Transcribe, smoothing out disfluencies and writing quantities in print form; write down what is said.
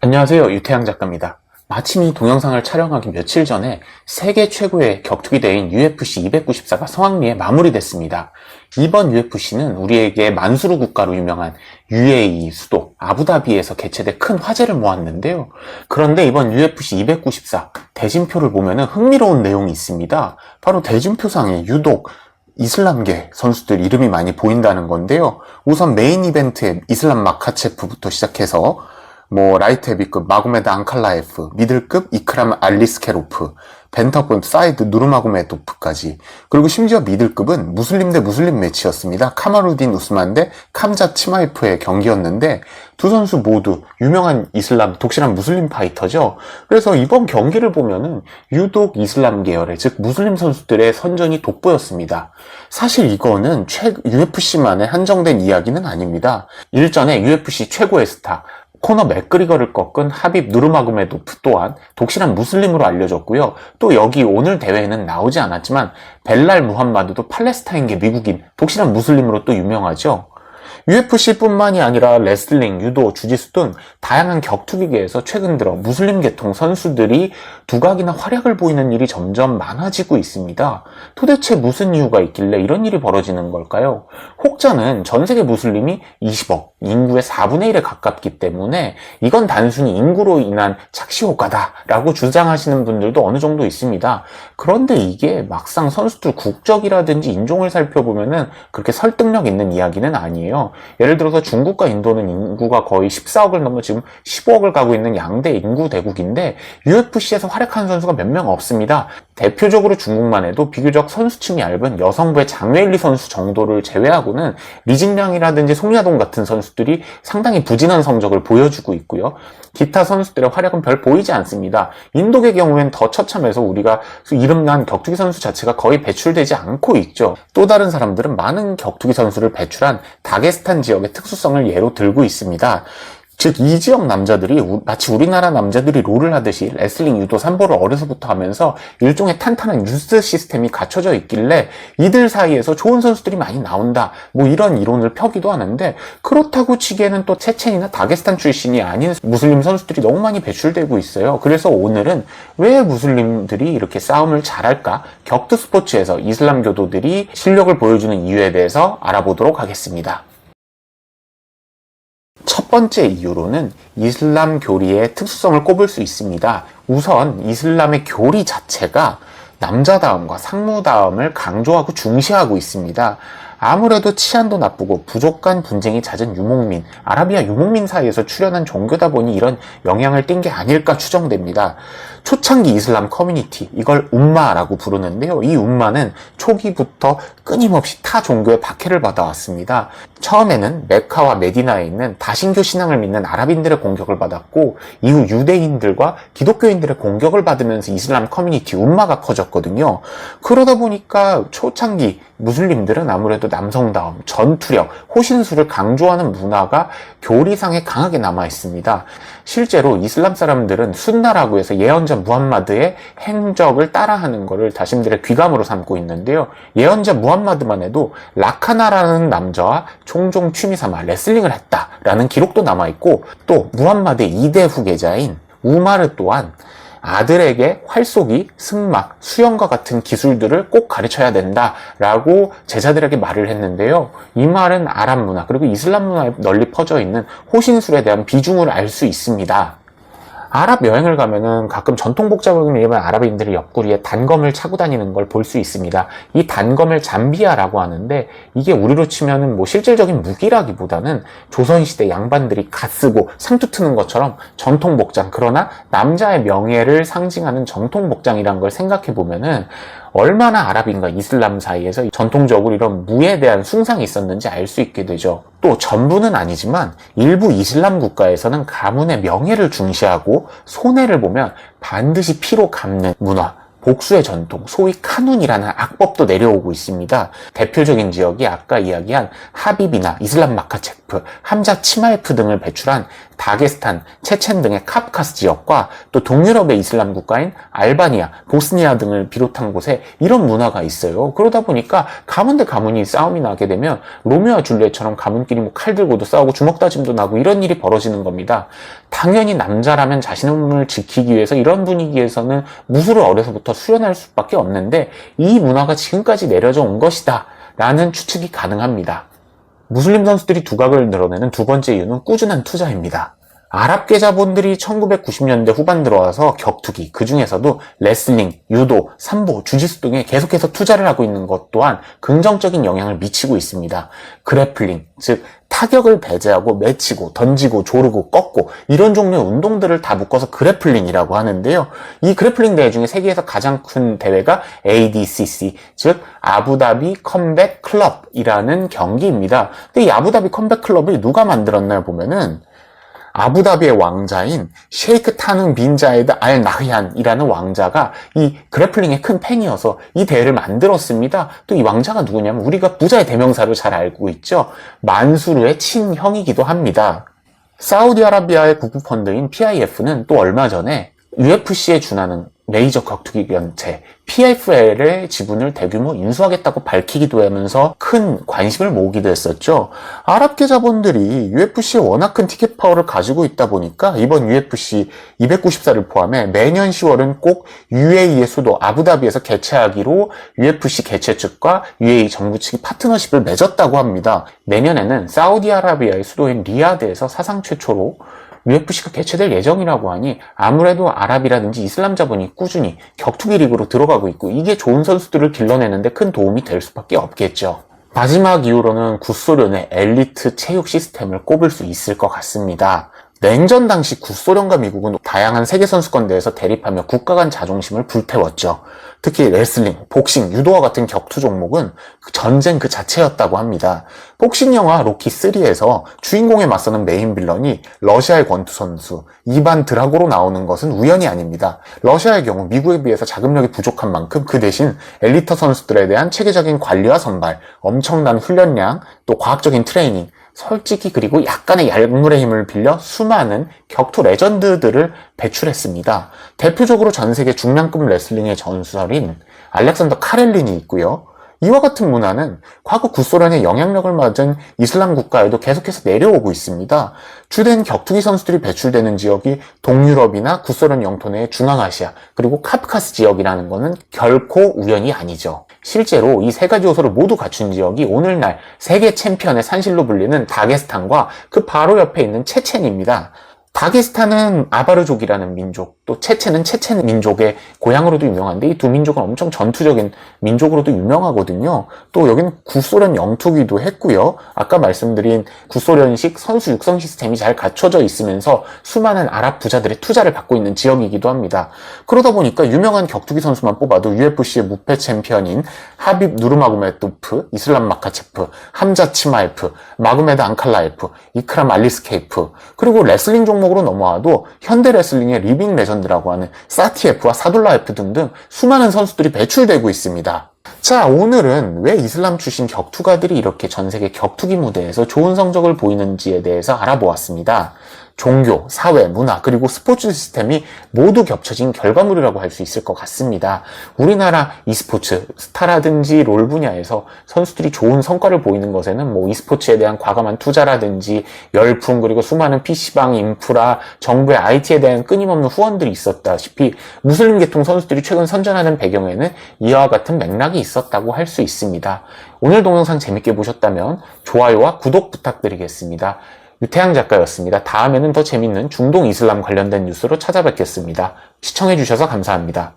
안녕하세요. 유태양 작가입니다. 마침 이 동영상을 촬영하기 며칠 전에 세계 최고의 격투기 대회인 UFC 294가 성황리에 마무리됐습니다. 이번 UFC는 우리에게 만수르 국가로 유명한 UAE 수도 아부다비에서 개최돼 큰 화제를 모았는데요. 그런데 이번 UFC 294 대진표를 보면 흥미로운 내용이 있습니다. 바로 대진표상에 유독 이슬람계 선수들 이름이 많이 보인다는 건데요. 우선 메인 이벤트에 이슬람 마카체프부터 시작해서 라이트 헤비급 마고메드 앙칼라에프, 미들급 이크람 알리스케로프, 벤터급 사이드 누르마고메도프까지, 그리고 심지어 미들급은 무슬림 대 무슬림 매치였습니다. 카마루딘 우스만 대 캄자 치마이프의 경기였는데 두 선수 모두 유명한 이슬람 독실한 무슬림 파이터죠. 그래서 이번 경기를 보면은 유독 이슬람 계열의 즉 무슬림 선수들의 선전이 돋보였습니다. 사실 이거는 UFC만에 한정된 이야기는 아닙니다. 일전에 UFC 최고의 스타 코너 맥그리거를 꺾은 하빕 누르마고메도프 또한 독실한 무슬림으로 알려졌고요. 또 여기 오늘 대회에는 나오지 않았지만 벨랄 무함마드도 팔레스타인계 미국인 독실한 무슬림으로 또 유명하죠. UFC뿐만이 아니라 레슬링, 유도, 주짓수 등 다양한 격투기계에서 최근 들어 무슬림 계통 선수들이 두각이나 활약을 보이는 일이 점점 많아지고 있습니다. 도대체 무슨 이유가 있길래 이런 일이 벌어지는 걸까요? 혹자는 전 세계 무슬림이 20억, 인구의 4분의 1에 가깝기 때문에 이건 단순히 인구로 인한 착시 효과다라고 주장하시는 분들도 어느 정도 있습니다. 그런데 이게 막상 선수들 국적이라든지 인종을 살펴보면은 그렇게 설득력 있는 이야기는 아니에요. 예를 들어서 중국과 인도는 인구가 거의 14억을 넘어 지금 15억을 가고 있는 양대 인구 대국인데 UFC에서 활약한 선수가 몇 명 없습니다. 대표적으로 중국만 해도 비교적 선수층이 얇은 여성부의 장웨일리 선수 정도를 제외하고는 리진량이라든지 송야동 같은 선수들이 상당히 부진한 성적을 보여주고 있고요. 기타 선수들의 활약은 별 보이지 않습니다. 인도의 경우엔 더 처참해서 우리가 이름난 격투기 선수 자체가 거의 배출되지 않고 있죠. 또 다른 사람들은 많은 격투기 선수를 배출한 다게스탄 지역의 특수성을 예로 들고 있습니다. 즉 이 지역 남자들이 마치 우리나라 남자들이 롤을 하듯이 레슬링, 유도, 삼보를 어려서부터 하면서 일종의 탄탄한 유스 시스템이 갖춰져 있길래 이들 사이에서 좋은 선수들이 많이 나온다, 이런 이론을 펴기도 하는데, 그렇다고 치기에는 또 체첸이나 다게스탄 출신이 아닌 무슬림 선수들이 너무 많이 배출되고 있어요. 그래서 오늘은 왜 무슬림들이 이렇게 싸움을 잘할까, 격투 스포츠에서 이슬람 교도들이 실력을 보여주는 이유에 대해서 알아보도록 하겠습니다. 첫 번째 이유로는 이슬람 교리의 특수성을 꼽을 수 있습니다. 우선 이슬람의 교리 자체가 남자다움과 상무다움을 강조하고 중시하고 있습니다. 아무래도 치안도 나쁘고 부족한 분쟁이 잦은 유목민, 아라비아 유목민 사이에서 출현한 종교다 보니 이런 영향을 띈 게 아닐까 추정됩니다. 초창기 이슬람 커뮤니티, 이걸 움마라고 부르는데요. 이 움마는 초기부터 끊임없이 타 종교의 박해를 받아왔습니다. 처음에는 메카와 메디나에 있는 다신교 신앙을 믿는 아랍인들의 공격을 받았고, 이후 유대인들과 기독교인들의 공격을 받으면서 이슬람 커뮤니티 움마가 커졌거든요. 그러다 보니까 초창기 무슬림들은 아무래도 남성다움, 전투력, 호신술을 강조하는 문화가 교리상에 강하게 남아있습니다. 실제로 이슬람 사람들은 순나라고 해서 예언자 무함마드의 행적을 따라하는 것을 자신들의 귀감으로 삼고 있는데요. 예언자 무함마드만 해도 라카나라는 남자와 종종 취미 삼아 레슬링을 했다라는 기록도 남아있고, 또 무함마드의 2대 후계자인 우마르 또한 아들에게 활쏘기, 승막, 수영과 같은 기술들을 꼭 가르쳐야 된다라고 제자들에게 말을 했는데요. 이 말은 아랍 문화 그리고 이슬람 문화에 널리 퍼져 있는 호신술에 대한 비중을 알 수 있습니다. 아랍 여행을 가면은 가끔 전통 복장을 입은 아랍인들이 옆구리에 단검을 차고 다니는 걸 볼 수 있습니다. 이 단검을 잠비아라고 하는데, 이게 우리로 치면은 실질적인 무기라기보다는 조선시대 양반들이 갓 쓰고 상투 트는 것처럼 전통 복장, 그러나 남자의 명예를 상징하는 전통 복장이란 걸 생각해 보면은 얼마나 아랍인과 이슬람 사이에서 전통적으로 이런 무에 대한 숭상이 있었는지 알 수 있게 되죠. 또 전부는 아니지만 일부 이슬람 국가에서는 가문의 명예를 중시하고 손해를 보면 반드시 피로 갚는 문화, 복수의 전통, 소위 카눈이라는 악법도 내려오고 있습니다. 대표적인 지역이 아까 이야기한 하비비나 이슬람 마카체프, 함자 치마예프 등을 배출한 다게스탄, 체첸 등의 카프카스 지역과 또 동유럽의 이슬람 국가인 알바니아, 보스니아 등을 비롯한 곳에 이런 문화가 있어요. 그러다 보니까 가문 대 가문이 싸움이 나게 되면 로미오와 줄리엣처럼 가문끼리 뭐 칼 들고도 싸우고 주먹 다짐도 나고 이런 일이 벌어지는 겁니다. 당연히 남자라면 자신의 몸을 지키기 위해서 이런 분위기에서는 무술을 어려서부터 수련할 수밖에 없는데 이 문화가 지금까지 내려져 온 것이다 라는 추측이 가능합니다. 무슬림 선수들이 두각을 드러내는 두 번째 이유는 꾸준한 투자입니다. 아랍계 자본들이 1990년대 후반 들어와서 격투기, 그 중에서도 레슬링, 유도, 삼보, 주짓수 등에 계속해서 투자를 하고 있는 것 또한 긍정적인 영향을 미치고 있습니다. 그래플링, 즉 타격을 배제하고 맺히고 던지고 조르고 꺾고 이런 종류의 운동들을 다 묶어서 그래플링이라고 하는데요. 이 그래플링 대회 중에 세계에서 가장 큰 대회가 ADCC, 즉 아부다비 컴뱃 클럽이라는 경기입니다. 근데 이 아부다비 컴뱃 클럽을 누가 만들었나 보면은 아부다비의 왕자인 셰이크 타능 빈 자이드 알 나흐얀이라는 왕자가 이 그래플링의 큰 팬이어서 이 대회를 만들었습니다. 또 이 왕자가 누구냐면 우리가 부자의 대명사로 잘 알고 있죠. 만수르의 친형이기도 합니다. 사우디아라비아의 국부펀드인 PIF는 또 얼마 전에 UFC에 준하는 메이저 격투기 단체 PFL의 지분을 대규모 인수하겠다고 밝히기도 하면서 큰 관심을 모으기도 했었죠. 아랍계 자본들이 UFC에 워낙 큰 티켓 파워를 가지고 있다 보니까 이번 UFC 294를 포함해 매년 10월은 꼭 UAE의 수도 아부다비에서 개최하기로 UFC 개최 측과 UAE 정부 측이 파트너십을 맺었다고 합니다. 내년에는 사우디아라비아의 수도인 리야드에서 사상 최초로 UFC가 개최될 예정이라고 하니 아무래도 아랍이라든지 이슬람 자본이 꾸준히 격투기 리그로 들어가고 있고 이게 좋은 선수들을 길러내는데 큰 도움이 될 수밖에 없겠죠. 마지막 이유로는 구소련의 엘리트 체육 시스템을 꼽을 수 있을 것 같습니다. 냉전 당시 구소련과 미국은 다양한 세계선수권대회에서 대립하며 국가 간 자존심을 불태웠죠. 특히 레슬링, 복싱, 유도와 같은 격투 종목은 전쟁 그 자체였다고 합니다. 복싱 영화 로키3에서 주인공에 맞서는 메인 빌런이 러시아의 권투 선수 이반 드라고로 나오는 것은 우연이 아닙니다. 러시아의 경우 미국에 비해서 자금력이 부족한 만큼 그 대신 엘리트 선수들에 대한 체계적인 관리와 선발, 엄청난 훈련량, 또 과학적인 트레이닝, 솔직히 그리고 약간의 약물의 힘을 빌려 수많은 격투 레전드들을 배출했습니다. 대표적으로 전 세계 중량급 레슬링의 전설인 알렉산더 카렐린이 있고요. 이와 같은 문화는 과거 구소련의 영향력을 맞은 이슬람 국가에도 계속해서 내려오고 있습니다. 주된 격투기 선수들이 배출되는 지역이 동유럽이나 구소련 영토 내의 중앙아시아 그리고 카프카스 지역이라는 것은 결코 우연이 아니죠. 실제로 이 세 가지 요소를 모두 갖춘 지역이 오늘날 세계 챔피언의 산실로 불리는 다게스탄과 그 바로 옆에 있는 체첸입니다. 다게스탄은 아바르족이라는 민족, 또 체첸은 체첸 민족의 고향으로도 유명한데 이 두 민족은 엄청 전투적인 민족으로도 유명하거든요. 또 여기는 구소련 영토기도 했고요. 아까 말씀드린 구소련식 선수 육성 시스템이 잘 갖춰져 있으면서 수많은 아랍 부자들의 투자를 받고 있는 지역이기도 합니다. 그러다 보니까 유명한 격투기 선수만 뽑아도 UFC의 무패 챔피언인 하빕 누르마고메도프, 이슬람 마카체프, 함자 치마에프, 마그메드 앙칼라에프, 이크람 알리스케이프, 그리고 레슬링 종목으로 넘어와도 현대 레슬링의 리빙 레전드라고 하는 사티에프와 사둘라에프 등등 수많은 선수들이 배출되고 있습니다. 자, 오늘은 왜 이슬람 출신 격투가들이 이렇게 전 세계 격투기 무대에서 좋은 성적을 보이는지에 대해서 알아보았습니다. 종교, 사회, 문화, 그리고 스포츠 시스템이 모두 겹쳐진 결과물이라고 할 수 있을 것 같습니다. 우리나라 e스포츠, 스타라든지 롤 분야에서 선수들이 좋은 성과를 보이는 것에는 뭐 e스포츠에 대한 과감한 투자라든지 열풍, 그리고 수많은 PC방, 인프라, 정부의 IT에 대한 끊임없는 후원들이 있었다시피 무슬림 계통 선수들이 최근 선전하는 배경에는 이와 같은 맥락이 있었다고 할 수 있습니다. 오늘 동영상 재밌게 보셨다면 좋아요와 구독 부탁드리겠습니다. 유태양 작가였습니다. 다음에는 더 재밌는 중동 이슬람 관련된 뉴스로 찾아뵙겠습니다. 시청해주셔서 감사합니다.